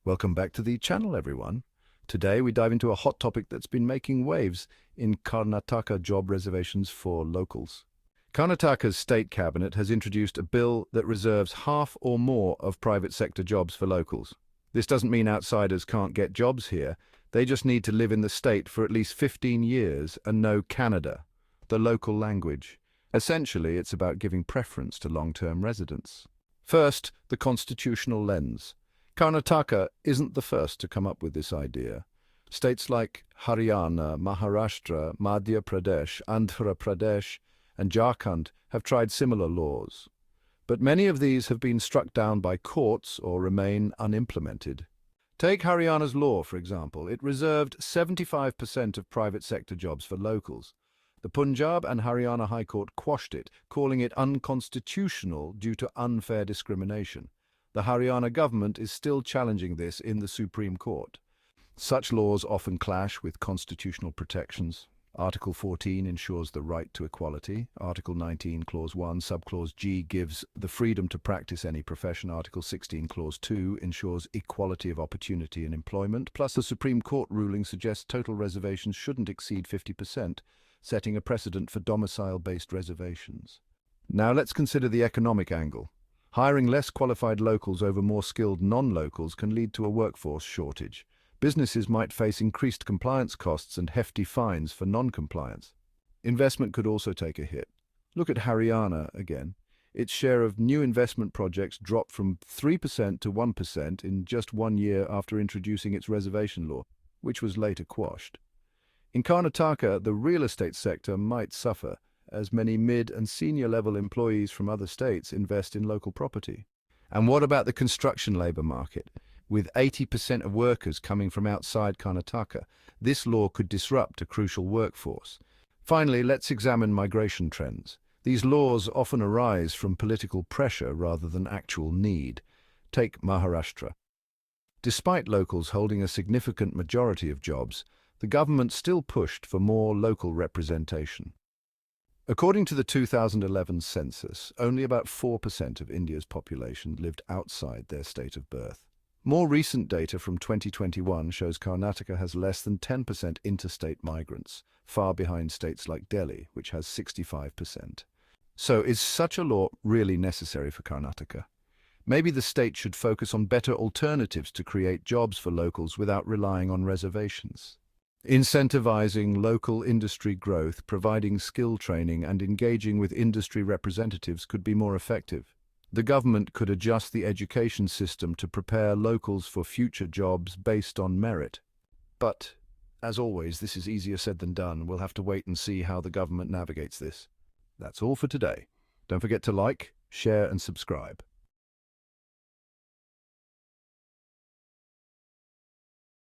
Welcome back to the channel, everyone. Today we dive into a hot topic that's been making waves in Karnataka job reservations for locals. Karnataka's state cabinet has introduced a bill that reserves half or more of private sector jobs for locals. This doesn't mean outsiders can't get jobs here. They just need to live in the state for at least 15 years and know Kannada, the local language. Essentially, it's about giving preference to long-term residents. First, the constitutional lens. Karnataka isn't the first to come up with this idea. States like Haryana, Maharashtra, Madhya Pradesh, Andhra Pradesh, and Jharkhand have tried similar laws. But many of these have been struck down by courts or remain unimplemented. Take Haryana's law, for example. It reserved 75% of private sector jobs for locals. The Punjab and Haryana High Court quashed it, calling it unconstitutional due to unfair discrimination. The Haryana government is still challenging this in the Supreme Court. Such laws often clash with constitutional protections. Article 14 ensures the right to equality. Article 19, Clause 1, Subclause G gives the freedom to practice any profession. Article 16, Clause 2 ensures equality of opportunity in employment. Plus, the Supreme Court ruling suggests total reservations shouldn't exceed 50%, setting a precedent for domicile-based reservations. Now let's consider the economic angle. Hiring less qualified locals over more skilled non-locals can lead to a workforce shortage. Businesses might face increased compliance costs and hefty fines for non-compliance. Investment could also take a hit. Look at Haryana again. Its share of new investment projects dropped from 3% to 1% in just 1 year after introducing its reservation law, which was later quashed. In Karnataka, the real estate sector might suffer, as many mid- and senior-level employees from other states invest in local property. And what about the construction labor market? With 80% of workers coming from outside Karnataka, this law could disrupt a crucial workforce. Finally, let's examine migration trends. These laws often arise from political pressure rather than actual need. Take Maharashtra. Despite locals holding a significant majority of jobs, the government still pushed for more local representation. According to the 2011 census, only about 4% of India's population lived outside their state of birth. More recent data from 2021 shows Karnataka has less than 10% interstate migrants, far behind states like Delhi, which has 65%. So is such a law really necessary for Karnataka? Maybe the state should focus on better alternatives to create jobs for locals without relying on reservations. Incentivizing local industry growth, providing skill training, and engaging with industry representatives could be more effective. The government could adjust the education system to prepare locals for future jobs based on merit. But, as always, this is easier said than done. We'll have to wait and see how the government navigates this. That's all for today. Don't forget to like, share, and subscribe.